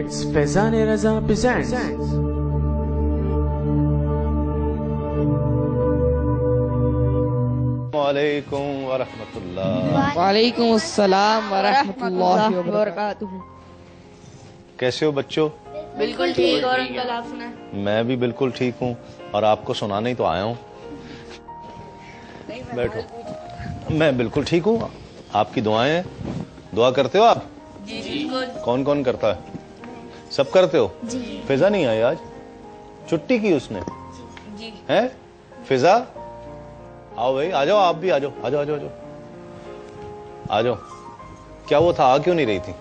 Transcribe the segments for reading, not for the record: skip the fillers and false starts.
It's Faizan Raza presents. وعلیکم ورحمۃ اللہ. وعلیکم السلام ورحمۃ اللہ وبرکاتہ. کیسے ہو بچوں؟ بالکل ٹھیک. اور انکل آپ سنائیں؟ میں بھی بالکل ٹھیک ہوں اور آپ کو سنانے ہی تو آیا ہوں. بیٹھو. میں بالکل ٹھیک ہوں. آپ کی دعائیں ہیں. دعا کرتے ہو آپ؟ جی. کون کون کرتا ہے؟ سب کرتے ہو؟ جی. فضا نہیں آئی آج؟ چھٹی کی اس نے؟ جی. ہے فضا؟ آؤ بھائی، آ جاؤ. آپ بھی آ جاؤ. آ جاؤ آ جاؤ آ جاؤ. کیا وہ تھا، آ کیوں نہیں رہی تھی؟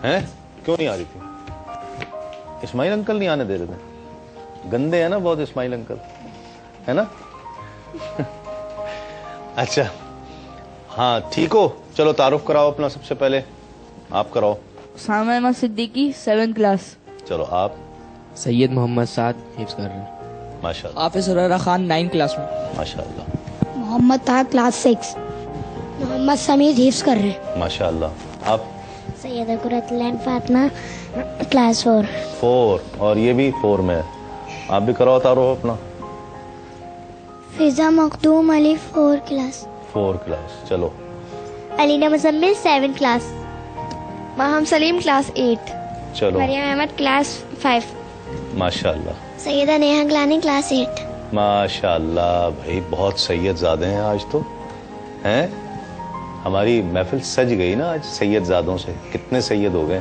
ہیں کیوں نہیں آ رہی تھی؟ اسماعیل انکل نہیں آنے دے رہے تھے. گندے ہیں نا بہت اسماعیل انکل، ہے نا؟ اچھا ہاں ٹھیک ہو. چلو تعارف کراؤ اپنا. سب سے پہلے آپ کراؤ. سامع احمد صدیقی 7th کلاس. چلو آپ. سید محمد سعد حفظ کر رہے ہیں. ماشاء اللہ حافظ عرارہ خان 9th کلاس میں. ماشاء اللہ محمد طاہر کلاس 6. محمد سمیر حفظ کر رہے ہیں. ماشاء اللہ. آپ؟ سیدہ قرۃ العین فاطمہ کلاس 4. 4. اور یہ بھی 4 میں ہے. آپ بھی کراؤ تعارف اپنا. فضا مخدوم علی 4 کلاس. 4 کلاس. چلو. علینا مزمل 7 کلاس. ماہم سلیم کلاس 8. چلو مریم احمد کلاس 5. ماشاء اللہ سیدہ نیہا گلانی کلاس 8. ماشاء اللہ. بھائی بہت سید زادے ہیں آج تو. ہیں ہماری محفل سج گئی نا آج سید زادوں سے. کتنے سید ہو گئے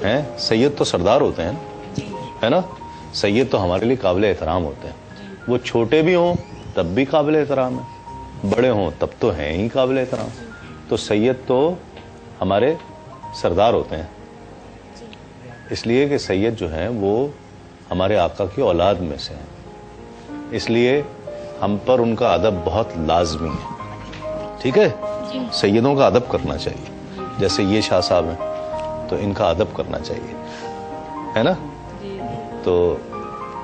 ہیں. سید تو سردار ہوتے ہیں، ہے نا؟ سید تو ہمارے لیے قابل احترام ہوتے ہیں. وہ چھوٹے بھی ہوں تب بھی قابل احترام ہیں، بڑے ہوں تب تو ہیں ہی قابل احترام. تو سید تو ہمارے سردار ہوتے ہیں، اس لیے کہ سید جو ہیں وہ ہمارے آقا کی اولاد میں سے ہیں. اس لیے ہم پر ان کا ادب بہت لازمی ہے. ٹھیک ہے؟ سیدوں کا ادب کرنا چاہیے. جیسے یہ شاہ صاحب ہیں تو ان کا ادب کرنا چاہیے، ہے نا؟ تو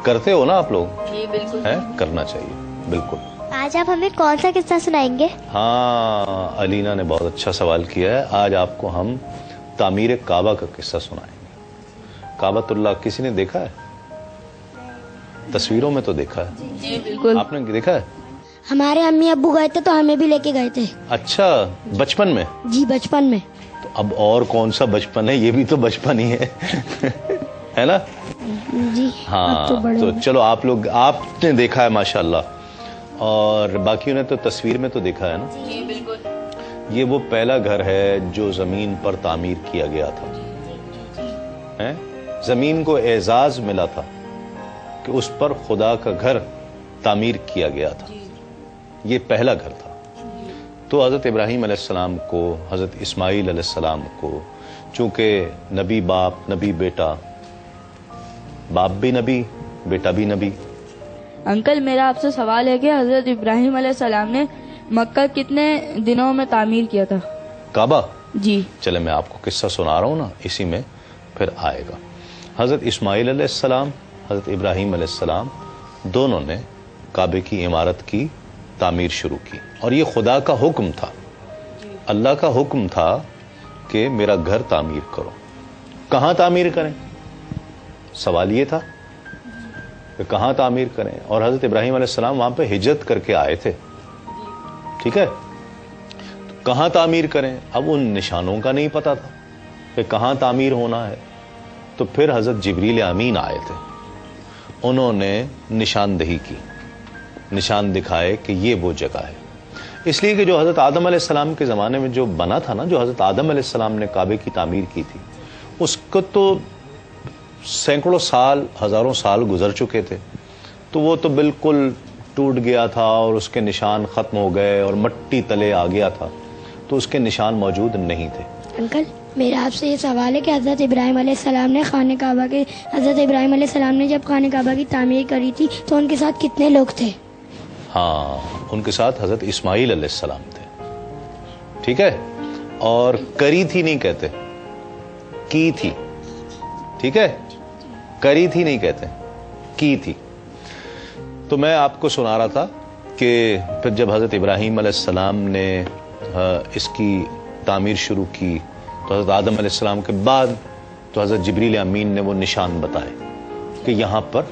کرتے ہو نا آپ لوگ؟ جی بالکل. ہے کرنا چاہیے بالکل. آج آپ ہمیں کون سا قصہ سنائیں گے؟ ہاں علینا نے بہت اچھا سوال کیا ہے. آج آپ کو ہم تعمیر کعبہ کا قصہ سنائیں گے. کعبۃ اللہ کسی نے دیکھا ہے؟ تصویروں میں تو دیکھا ہے. جی بالکل. آپ نے دیکھا ہے؟ ہمارے امی ابو گئے تھے تو ہمیں بھی لے کے گئے تھے. اچھا بچپن میں؟ جی بچپن میں. تو اب اور کون سا بچپن ہے، یہ بھی تو بچپن ہی ہے. ہے نا؟ جی ہاں تو بڑے تو ہو گئے. چلو آپ لوگ، آپ نے دیکھا ہے ماشاءاللہ، اور باقیوں نے تو تصویر میں تو دیکھا ہے نا. جی بالکل. یہ وہ پہلا گھر ہے جو زمین پر تعمیر کیا گیا تھا. ہیں؟ زمین کو اعزاز ملا تھا کہ اس پر خدا کا گھر تعمیر کیا گیا تھا. یہ پہلا گھر تھا. تو حضرت ابراہیم علیہ السلام کو، حضرت اسماعیل علیہ السلام کو، چونکہ نبی باپ نبی بیٹا، باپ بھی نبی بیٹا بھی نبی. انکل میرا آپ سے سوال ہے کہ حضرت ابراہیم علیہ السلام نے مکہ کتنے دنوں میں تعمیر کیا تھا؟ کعبہ؟ جی. چلے میں آپ کو قصہ سنا رہا ہوں نا، اسی میں پھر آئے گا. حضرت اسماعیل علیہ السلام، حضرت ابراہیم علیہ السلام دونوں نے کعبے کی عمارت کی تعمیر شروع کی. اور یہ خدا کا حکم تھا، اللہ کا حکم تھا کہ میرا گھر تعمیر کرو. کہاں تعمیر کریں؟ سوال یہ تھا کہ کہاں تعمیر کریں. اور حضرت ابراہیم علیہ السلام وہاں پہ ہجرت کر کے آئے تھے. ٹھیک ہے؟ تو کہاں تعمیر کریں؟ اب ان نشانوں کا نہیں پتا تھا کہ کہاں تعمیر ہونا ہے. تو پھر حضرت جبریل امین آئے تھے، انہوں نے نشاندہی کی، نشان دکھائے کہ یہ وہ جگہ ہے. اس لیے کہ جو حضرت آدم علیہ السلام کے زمانے میں جو بنا تھا نا، جو حضرت آدم علیہ السلام نے کعبے کی تعمیر کی تھی، اس کو تو سینکڑوں سال، ہزاروں سال گزر چکے تھے. تو وہ تو بالکل ٹوٹ گیا تھا اور اس کے نشان ختم ہو گئے اور مٹی تلے آ گیا تھا، تو اس کے نشان موجود نہیں تھے. انکل میرا آپ سے یہ سوال ہے کہ حضرت ابراہیم علیہ السلام نے خانہ کعبہ کے، حضرت ابراہیم علیہ السلام نے جب خانہ کعبہ کی تعمیر کری تھی تو ان کے ساتھ کتنے لوگ تھے؟ ہاں ان کے ساتھ حضرت اسماعیل علیہ السلام تھے. ٹھیک ہے؟ اور کری تھی نہیں کہتے، کی تھی. ٹھیک ہے؟ کری تھی نہیں کہتے، کی تھی. تو میں آپ کو سنا رہا تھا کہ پھر جب حضرت ابراہیم علیہ السلام نے اس کی تعمیر شروع کی تو حضرت آدم علیہ السلام کے بعد تو حضرت جبریل امین نے وہ نشان بتائے کہ یہاں پر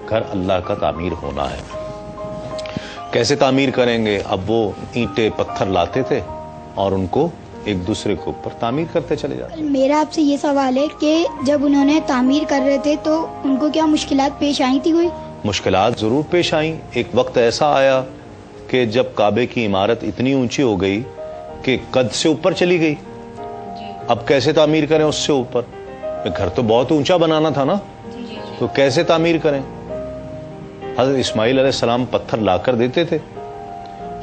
گھر اللہ کا تعمیر ہونا ہے. کیسے تعمیر کریں گے؟ اب وہ اینٹیں پتھر لاتے تھے اور ان کو ایک دوسرے کے اوپر تعمیر کرتے چلے جاتے. میرا آپ سے یہ سوال ہے کہ جب انہوں نے تعمیر کر رہے تھے تو ان کو کیا مشکلات پیش آئی تھی کوئی؟ مشکلات ضرور پیش آئیں. ایک وقت ایسا آیا کہ جب کعبے کی عمارت اتنی اونچی ہو گئی کہ قد سے اوپر چلی گئی. اب کیسے تعمیر کریں اس سے اوپر؟ گھر تو بہت اونچا بنانا تھا نا, تو کیسے تعمیر کریں؟ حضرت اسماعیل علیہ السلام پتھر لا کر دیتے تھے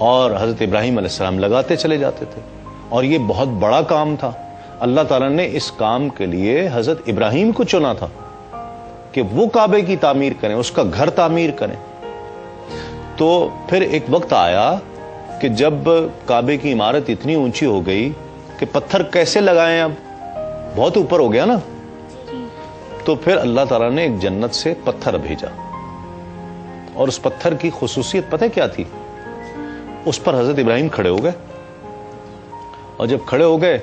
اور حضرت ابراہیم علیہ السلام لگاتے چلے جاتے تھے, اور یہ بہت بڑا کام تھا. اللہ تعالیٰ نے اس کام کے لیے حضرت ابراہیم کو چنا تھا کہ وہ کعبے کی تعمیر کریں, اس کا گھر تعمیر کریں. تو پھر ایک وقت آیا کہ جب کعبے کی عمارت اتنی اونچی ہو گئی کہ پتھر کیسے لگائیں, اب بہت اوپر ہو گیا نا. تو پھر اللہ تعالیٰ نے ایک جنت سے پتھر بھیجا, اور اس پتھر کی خصوصیت پتہ کیا تھی؟ اس پر حضرت ابراہیم کھڑے ہو گئے, اور جب کھڑے ہو گئے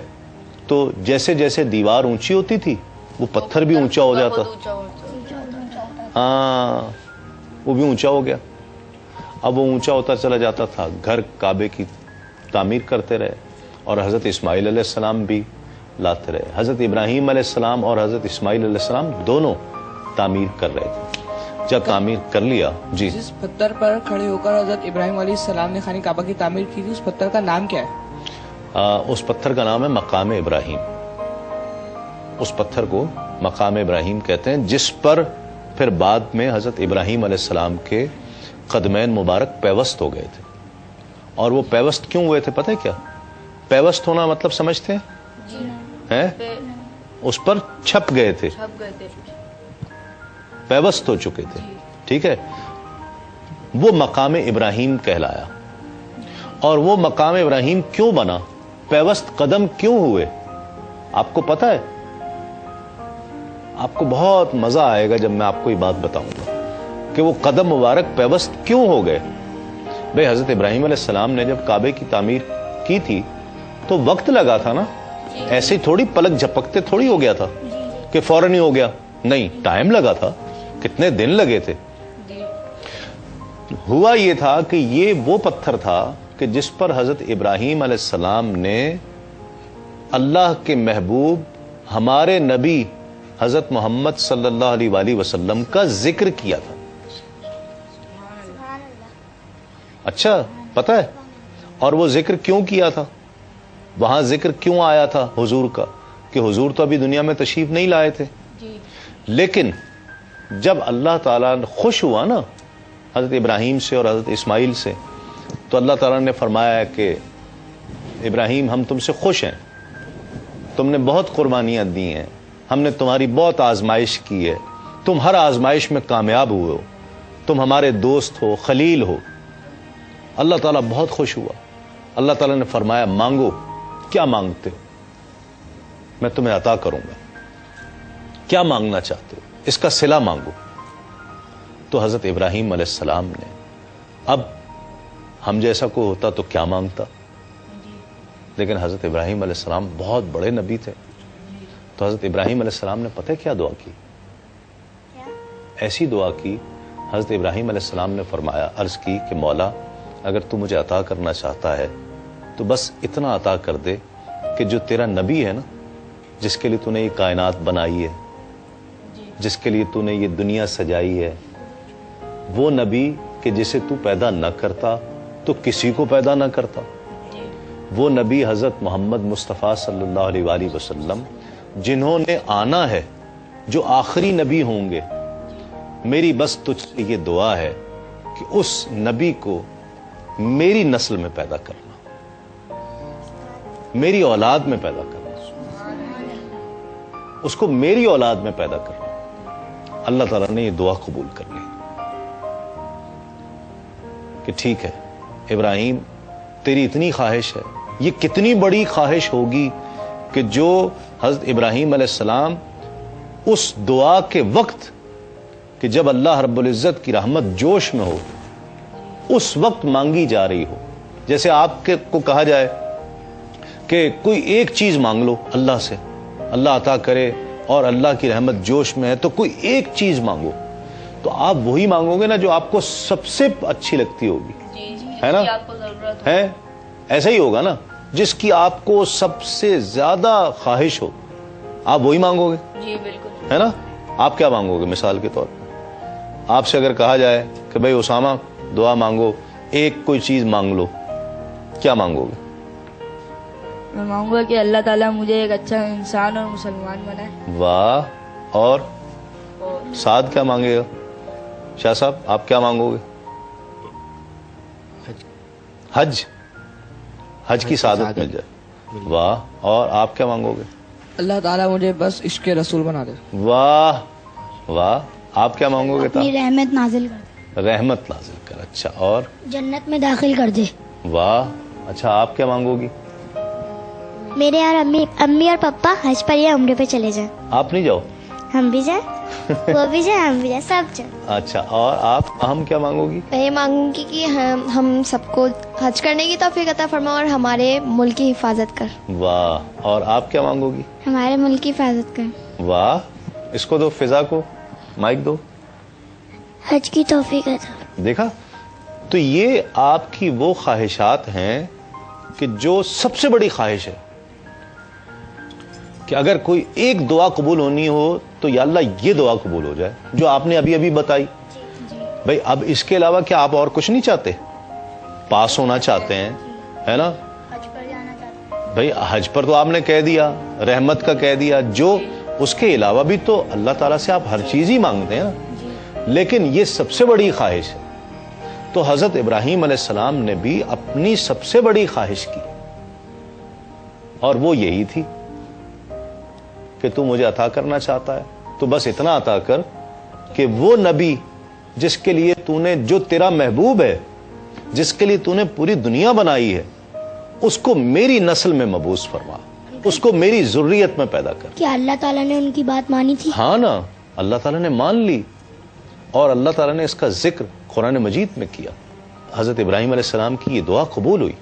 تو جیسے جیسے دیوار اونچی ہوتی تھی وہ پتھر بھی اونچا ہو جاتا. ہاں, وہ بھی اونچا ہو گیا. اب وہ اونچا ہوتا چلا جاتا تھا. گھر کعبے کی تعمیر کرتے رہے, اور حضرت اسماعیل علیہ السلام بھی لاتے رہے. حضرت ابراہیم علیہ السلام اور حضرت اسماعیل علیہ السلام دونوں تعمیر کر رہے تھے. جب تعمیر کر لیا, جی, جس پتھر پر کھڑے ہو کر حضرت ابراہیم علیہ السلام نے خانہ کعبہ کی تعمیر کی تھی, اس پتھر کا نام کیا ہے؟ اس پتھر کا نام ہے مقام ابراہیم. اس پتھر کو مقام ابراہیم کہتے ہیں, جس پر پھر بعد میں حضرت ابراہیم علیہ السلام کے قدمین مبارک پیوست ہو گئے تھے. اور وہ پیوست کیوں ہوئے تھے پتہ ہے کیا؟ پیوست ہونا مطلب سمجھتے ہیں؟ اس پر چھپ گئے تھے, پیوست ہو چکے تھے. ٹھیک ہے, وہ مقام ابراہیم کہلایا. اور وہ مقام ابراہیم کیوں بنا؟ پیوست قدم کیوں ہوئے؟ آپ کو پتہ ہے؟ آپ کو بہت مزہ آئے گا جب میں آپ کو یہ بات بتاؤں گا کہ وہ قدم مبارک پیوست کیوں ہو گئے. بھئی حضرت ابراہیم علیہ السلام نے جب کعبے کی تعمیر کی تھی تو وقت لگا تھا نا, ایسے ہی تھوڑی پلک جھپکتے تھوڑی ہو گیا تھا کہ فوراً ہی ہو گیا. نہیں, ٹائم لگا تھا, کتنے دن لگے تھے. ہوا یہ تھا کہ یہ وہ پتھر تھا کہ جس پر حضرت ابراہیم علیہ السلام نے اللہ کے محبوب ہمارے نبی حضرت محمد صلی اللہ علیہ وآلہ وسلم کا ذکر کیا تھا. اچھا, پتہ ہے؟ اور وہ ذکر کیوں کیا تھا؟ وہاں ذکر کیوں آیا تھا حضور کا؟ کہ حضور تو ابھی دنیا میں تشریف نہیں لائے تھے, لیکن جب اللہ تعالیٰ خوش ہوا نا حضرت ابراہیم سے اور حضرت اسماعیل سے, تو اللہ تعالیٰ نے فرمایا کہ ابراہیم ہم تم سے خوش ہیں, تم نے بہت قربانیاں دی ہیں, ہم نے تمہاری بہت آزمائش کی ہے, تم ہر آزمائش میں کامیاب ہوئے ہو, تم ہمارے دوست ہو, خلیل ہو. اللہ تعالیٰ بہت خوش ہوا. اللہ تعالیٰ نے فرمایا مانگو, کیا مانگتے ہو میں تمہیں عطا کروں گا, کیا مانگنا چاہتے ہو, اس کا صلہ مانگو. تو حضرت ابراہیم علیہ السلام نے, اب ہم جیسا کوئی ہوتا تو کیا مانگتا, لیکن حضرت ابراہیم علیہ السلام بہت بڑے نبی تھے. تو حضرت ابراہیم علیہ السلام نے پتہ کیا دعا کی؟ ایسی دعا کی, حضرت ابراہیم علیہ السلام نے فرمایا, عرض کی کہ مولا اگر تو مجھے عطا کرنا چاہتا ہے تو بس اتنا عطا کر دے کہ جو تیرا نبی ہے نا, جس کے لیے تو نے یہ کائنات بنائی ہے, جس کے لیے تو نے یہ دنیا سجائی ہے, وہ نبی کہ جسے تو پیدا نہ کرتا تو کسی کو پیدا نہ کرتا, وہ نبی حضرت محمد مصطفیٰ صلی اللہ علیہ وآلہ وسلم جنہوں نے آنا ہے, جو آخری نبی ہوں گے. میری بس تجھ سے یہ دعا ہے کہ اس نبی کو میری نسل میں پیدا کرنا, میری اولاد میں پیدا کرنا, اس کو میری اولاد میں پیدا کرنا. اللہ تعالیٰ نے یہ دعا قبول کر لی کہ ٹھیک ہے ابراہیم, تیری اتنی خواہش ہے, یہ کتنی بڑی خواہش ہوگی کہ جو حضرت ابراہیم علیہ السلام اس دعا کے وقت کہ جب اللہ رب العزت کی رحمت جوش میں ہو اس وقت مانگی جا رہی ہو. جیسے آپ کو کہا جائے کہ کوئی ایک چیز مانگ لو اللہ سے, اللہ عطا کرے اور اللہ کی رحمت جوش میں ہے تو کوئی ایک چیز مانگو تو آپ وہی مانگو گے نا جو آپ کو سب سے اچھی لگتی ہوگی، ہے نا؟ ہے ایسا ہی ہوگا نا، جس کی آپ کو سب سے زیادہ خواہش ہو آپ وہی مانگو گے، جی بالکل، ہے نا؟ آپ کیا مانگو گے؟ مثال کے طور پر آپ سے اگر کہا جائے کہ بھائی اسامہ دعا مانگو، ایک کوئی چیز مانگ لو، کیا مانگو گے؟ میں مانگوں گا کہ اللہ تعالیٰ مجھے ایک اچھا انسان اور مسلمان بنائے. واہ. اور سعد کیا مانگے گا؟ شاہ صاحب آپ کیا مانگو گے؟ حج، حج کی سعادت مل جائے. واہ. اور آپ کیا مانگو گے؟ اللہ تعالیٰ مجھے بس عشق رسول بنا دے. واہ واہ. آپ کیا مانگو گے؟ اپنی رحمت نازل کر دے. رحمت نازل کر. اچھا. اور جنت میں داخل کر دے. واہ. اچھا آپ کیا مانگو گی؟ میرے اور امی اور پپا حج پر یا عمرے پہ چلے جائیں. آپ نہیں جاؤ؟ ہم بھی جائیں، وہ بھی جائیں، ہم بھی جائیں، سب جائیں. اچھا. اور آپ ہم کیا مانگو گی؟ میں یہ مانگوں گی کہ ہم سب کو حج کرنے کی توفیق عطا فرما اور ہمارے ملک کی حفاظت کر. واہ. اور آپ کیا مانگو گی؟ ہمارے ملک کی حفاظت کر. واہ. اس کو دو، فضا کو مائک دو. حج کی توفیق عطا. دیکھا؟ تو یہ آپ کی وہ خواہشات ہیں کہ جو سب سے بڑی خواہش ہے کہ اگر کوئی ایک دعا قبول ہونی ہو تو یا اللہ یہ دعا قبول ہو جائے جو آپ نے ابھی ابھی بتائی. بھائی اب اس کے علاوہ کیا آپ اور کچھ نہیں چاہتے؟ پاس ہونا چاہتے ہیں، ہے نا؟ بھائی حج پر تو آپ نے کہہ دیا، رحمت کا کہہ دیا، جو اس کے علاوہ بھی تو اللہ تعالیٰ سے آپ ہر چیز ہی مانگتے ہیں نا، لیکن یہ سب سے بڑی خواہش ہے. تو حضرت ابراہیم علیہ السلام نے بھی اپنی سب سے بڑی خواہش کی اور وہ یہی تھی کہ تو مجھے عطا کرنا چاہتا ہے تو بس اتنا عطا کر کہ وہ نبی جس کے لیے تو نے، جو تیرا محبوب ہے، جس کے لیے تو نے پوری دنیا بنائی ہے، اس کو میری نسل میں مبعوث فرما، اس کو میری ذریت میں پیدا کر. کیا اللہ تعالیٰ نے ان کی بات مانی تھی؟ ہاں نا، اللہ تعالیٰ نے مان لی اور اللہ تعالیٰ نے اس کا ذکر قرآن مجید میں کیا. حضرت ابراہیم علیہ السلام کی یہ دعا قبول ہوئی.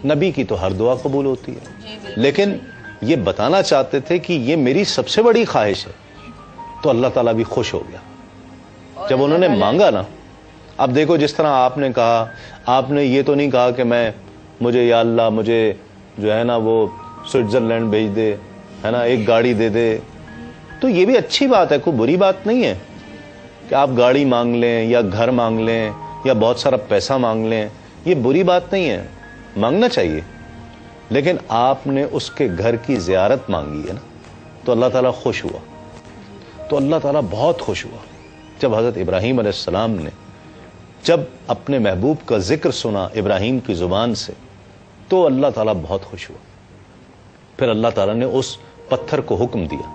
نبی کی تو ہر دعا قبول ہوتی ہے، لیکن یہ بتانا چاہتے تھے کہ یہ میری سب سے بڑی خواہش ہے. تو اللہ تعالیٰ بھی خوش ہو گیا جب انہوں نے مانگا نا. اب دیکھو جس طرح آپ نے کہا، آپ نے یہ تو نہیں کہا کہ مجھے یا اللہ مجھے جو ہے نا وہ سوئٹزرلینڈ بھیج دے، ہے نا، ایک گاڑی دے دے. تو یہ بھی اچھی بات ہے، کوئی بری بات نہیں ہے کہ آپ گاڑی مانگ لیں یا گھر مانگ لیں یا بہت سارا پیسہ مانگ لیں. یہ بری بات نہیں ہے، مانگنا چاہیے. لیکن آپ نے اس کے گھر کی زیارت مانگی ہے نا، تو اللہ تعالیٰ خوش ہوا. تو اللہ تعالیٰ بہت خوش ہوا جب حضرت ابراہیم علیہ السلام نے جب اپنے محبوب کا ذکر سنا ابراہیم کی زبان سے تو اللہ تعالیٰ بہت خوش ہوا. پھر اللہ تعالیٰ نے اس پتھر کو حکم دیا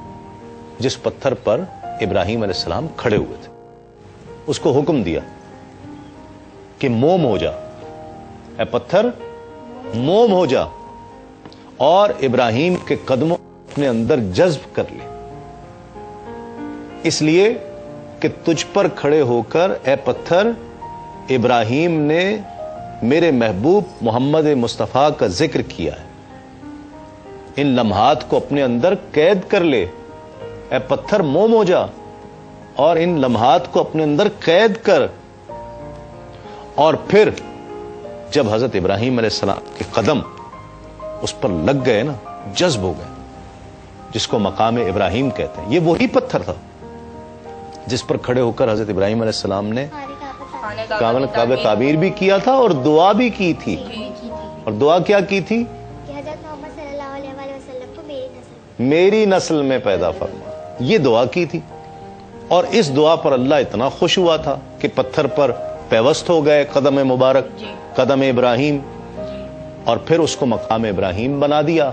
جس پتھر پر ابراہیم علیہ السلام کھڑے ہوئے تھے، اس کو حکم دیا کہ موم ہو جا، اے پتھر موم ہو جا اور ابراہیم کے قدموں اپنے اندر جذب کر لے، اس لیے کہ تجھ پر کھڑے ہو کر اے پتھر ابراہیم نے میرے محبوب محمد مصطفیٰ کا ذکر کیا ہے. ان لمحات کو اپنے اندر قید کر لے، اے پتھر موم ہو جا اور ان لمحات کو اپنے اندر قید کر. اور پھر جب حضرت ابراہیم علیہ السلام کے قدم اس پر لگ گئے نا، جذب ہو گئے، جس کو مقام ابراہیم کہتے ہیں. یہ وہی پتھر تھا جس پر کھڑے ہو کر حضرت ابراہیم علیہ السلام نے کعبہ تعمیر بھی کیا تھا اور دعا بھی کی تھی. اور دعا کیا کی تھی؟ کہ حضرت محمد صلی اللہ علیہ وآلہ وسلم کو میری نسل میں پیدا فرما. یہ دعا کی تھی اور اس دعا پر اللہ اتنا خوش ہوا تھا کہ پتھر پر پیوست ہو گئے قدم مبارک، قدم ابراہیم، اور پھر اس کو مقام ابراہیم بنا دیا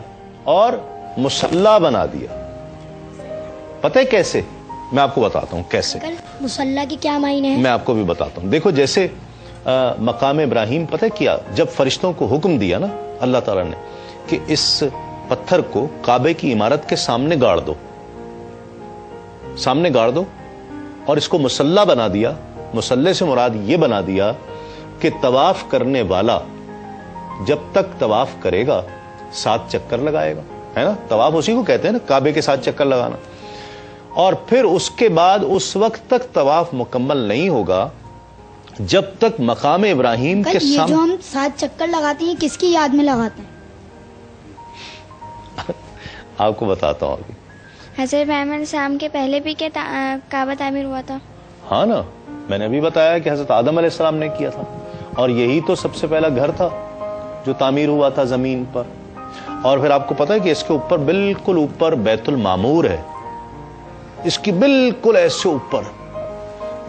اور مصلی بنا دیا. پتہ ہے کیسے؟ میں آپ کو بتاتا ہوں کیسے. مصلی کی کیا معنی ہے؟ میں آپ کو بھی بتاتا ہوں. دیکھو جیسے مقام ابراہیم پتہ کیا، جب فرشتوں کو حکم دیا نا اللہ تعالیٰ نے کہ اس پتھر کو کعبے کی عمارت کے سامنے گاڑ دو، سامنے گاڑ دو، اور اس کو مصلی بنا دیا. مصلی سے مراد یہ بنا دیا کہ طواف کرنے والا جب تک طواف کرے گا 7 چکر لگائے گا، ہے نا. طواف اسی کو کہتے ہیں نا، کعبے کے 7 چکر لگانا. اور پھر اس کے بعد اس وقت تک طواف مکمل نہیں ہوگا جب تک مقام ابراہیم کے یہ جو سامنے. ہم 7 چکر لگاتے ہیں کس کی یاد میں لگاتے ہیں؟ آپ کو بتاتا ہوں ابھی. حضرت ابراہیم علیہ السلام کے پہلے بھی کیا کعبہ تعمیر ہوا تھا؟ ہاں نا، میں نے ابھی بتایا کہ حضرت آدم علیہ السلام نے کیا تھا، اور یہی تو سب سے پہلا گھر تھا جو تعمیر ہوا تھا زمین پر. اور پھر آپ کو پتا ہے کہ اس کے اوپر بالکل اوپر بیت المعمور ہے، اس کی بالکل ایسے اوپر.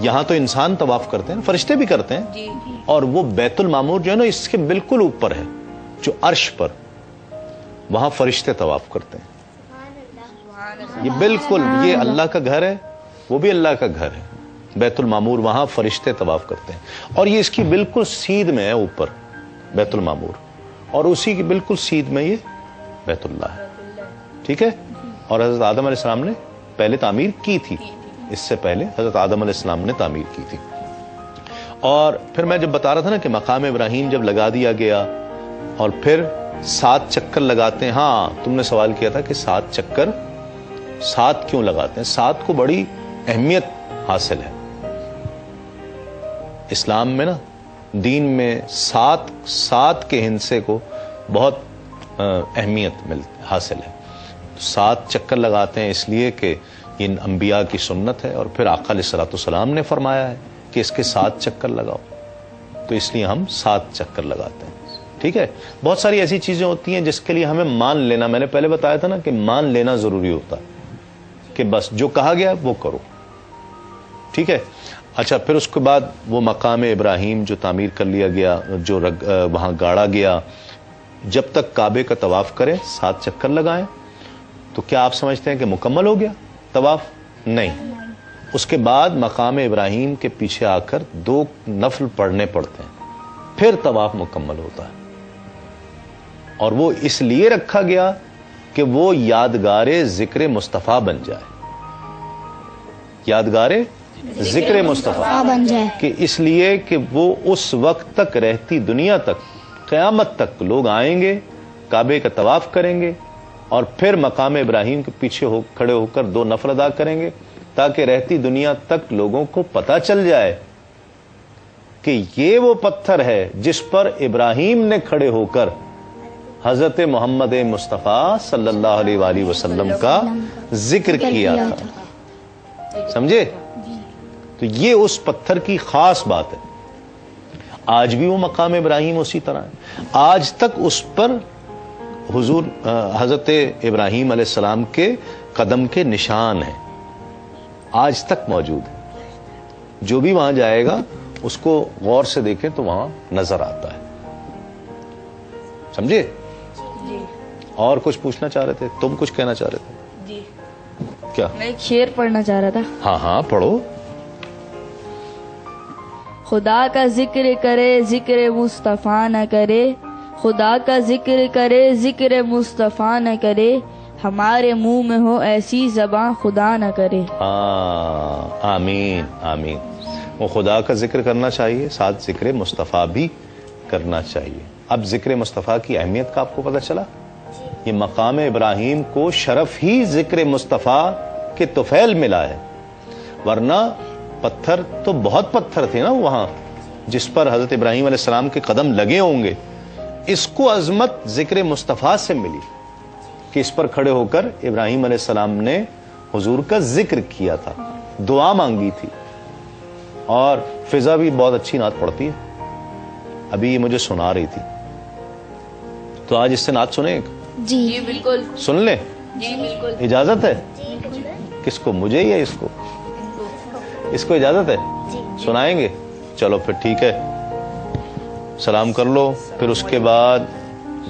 یہاں تو انسان طواف کرتے ہیں، فرشتے بھی کرتے ہیں، اور وہ بیت المعمور جو ہے نا اس کے بالکل اوپر ہے، جو عرش پر، وہاں فرشتے طواف کرتے ہیں. یہ بالکل یہ اللہ کا گھر ہے، وہ بھی اللہ کا گھر ہے بیت المعمور، وہاں فرشتے طواف کرتے ہیں. اور یہ اس کی بالکل سیدھ میں ہے اوپر بیت المعمور، اور اسی کی بالکل سیدھ میں یہ بیت اللہ ہے. ٹھیک ہے. اور حضرت آدم علیہ السلام نے پہلے تعمیر کی تھی، اس سے پہلے حضرت آدم علیہ السلام نے تعمیر کی تھی. اور پھر میں جب بتا رہا تھا نا کہ مقام ابراہیم جب لگا دیا گیا اور پھر 7 چکر لگاتے ہیں. ہاں تم نے سوال کیا تھا کہ 7 چکر 7 کیوں لگاتے ہیں. 7 کو بڑی اہمیت حاصل ہے اسلام میں نا، دین میں 7 کے ہندسے کو بہت اہمیت حاصل ہے. 7 چکر لگاتے ہیں اس لیے کہ یہ انبیاء کی سنت ہے، اور پھر آقا علیہ الصلوۃ والسلام نے فرمایا ہے کہ اس کے 7 چکر لگاؤ، تو اس لیے ہم 7 چکر لگاتے ہیں. ٹھیک ہے. بہت ساری ایسی چیزیں ہوتی ہیں جس کے لیے ہمیں مان لینا، میں نے پہلے بتایا تھا نا کہ مان لینا ضروری ہوتا ہے کہ بس جو کہا گیا وہ کرو. ٹھیک ہے. اچھا، پھر اس کے بعد وہ مقام ابراہیم جو تعمیر کر لیا گیا، جو وہاں گاڑا گیا، جب تک کعبے کا طواف کرے 7 چکر لگائیں، تو کیا آپ سمجھتے ہیں کہ مکمل ہو گیا طواف؟ نہیں. اس کے بعد مقام ابراہیم کے پیچھے آ کر 2 نفل پڑھنے پڑتے ہیں، پھر طواف مکمل ہوتا ہے. اور وہ اس لیے رکھا گیا کہ وہ یادگار ذکر مصطفیٰ بن جائے. یادگار ذکر مصطفیٰ بن جائے، کہ اس لیے کہ وہ اس وقت تک رہتی دنیا تک، قیامت تک لوگ آئیں گے، کعبے کا طواف کریں گے، اور پھر مقام ابراہیم کے پیچھے کھڑے ہو کر 2 نفل ادا کریں گے، تاکہ رہتی دنیا تک لوگوں کو پتہ چل جائے کہ یہ وہ پتھر ہے جس پر ابراہیم نے کھڑے ہو کر حضرت محمد مصطفیٰ صلی اللہ علیہ وآلہ وسلم کا ذکر کیا تھا. سمجھے؟ تو یہ اس پتھر کی خاص بات ہے. آج بھی وہ مقام ابراہیم اسی طرح ہے. آج تک اس پر حضور حضرت ابراہیم علیہ السلام کے قدم کے نشان ہیں، آج تک موجود ہے. جو بھی وہاں جائے گا اس کو غور سے دیکھیں تو وہاں نظر آتا ہے. سمجھے؟ اور کچھ پوچھنا چاہ رہے تھے؟ تم کچھ کہنا چاہ رہے تھے؟ جی کیا؟ میں ایک شعر پڑھنا چاہ رہا تھا. ہاں پڑھو. خدا کا ذکر کرے ذکر مصطفیٰ نہ کرے، خدا کا ذکر کرے ذکر مصطفیٰ نہ کرے، ہمارے منہ میں ہو ایسی زباں خدا نہ کرے. آمین آمین. وہ خدا کا ذکر کرنا چاہیے، ساتھ ذکر مصطفیٰ بھی کرنا چاہیے. اب ذکر مصطفیٰ کی اہمیت کا آپ کو پتہ چلا. یہ مقام ابراہیم کو شرف ہی ذکر مصطفیٰ کے طفیل ملا ہے، ورنہ پتھر تو بہت پتھر تھے نا وہاں جس پر حضرت ابراہیم علیہ السلام کے قدم لگے ہوں گے. اس کو عظمت ذکر مصطفیٰ سے ملی کہ اس پر کھڑے ہو کر ابراہیم علیہ السلام نے حضور کا ذکر کیا تھا، دعا مانگی تھی. اور فضا بھی بہت اچھی نعت پڑھتی ہے، ابھی یہ مجھے سنا رہی تھی. تو آج اس سے نعت سنیں؟ جی بالکل سن لیں؟ جی بالکل. اجازت ہے؟ کس کو، مجھے یا اس کو؟ اس کو اجازت ہے؟ سنائیں گے؟ چلو پھر ٹھیک ہے، سلام کر لو. پھر اس کے بعد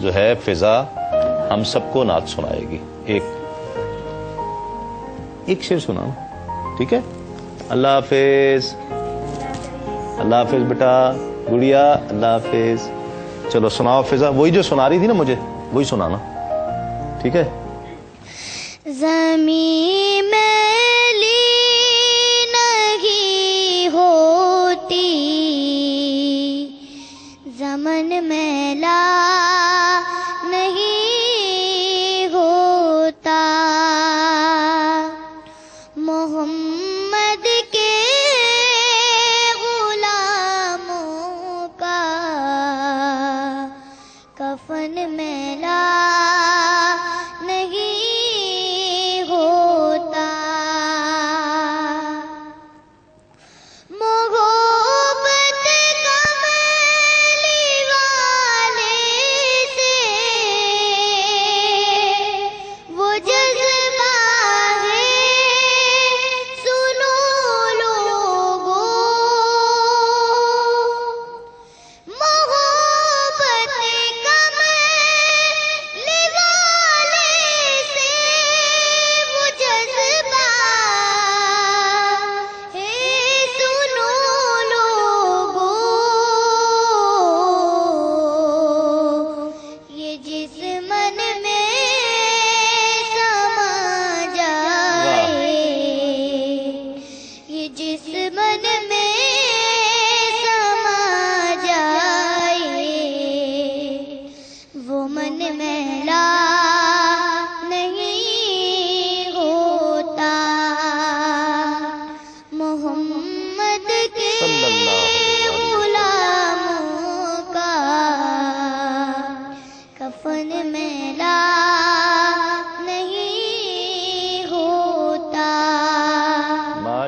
جو ہے فضا ہم سب کو نعت سنائے گی. ایک شعر سنا، ٹھیک ہے؟ اللہ حافظ. اللہ حافظ بیٹا، گڑیا اللہ حافظ. چلو سناؤ فضا، وہی جو سنا رہی تھی نا مجھے وہی سنانا، ٹھیک ہے؟ زمین میلی نہیں ہوتی، زمن میلا نہیں ہوتا،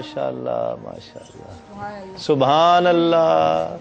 ماشاء اللہ ماشاء اللہ سبحان اللہ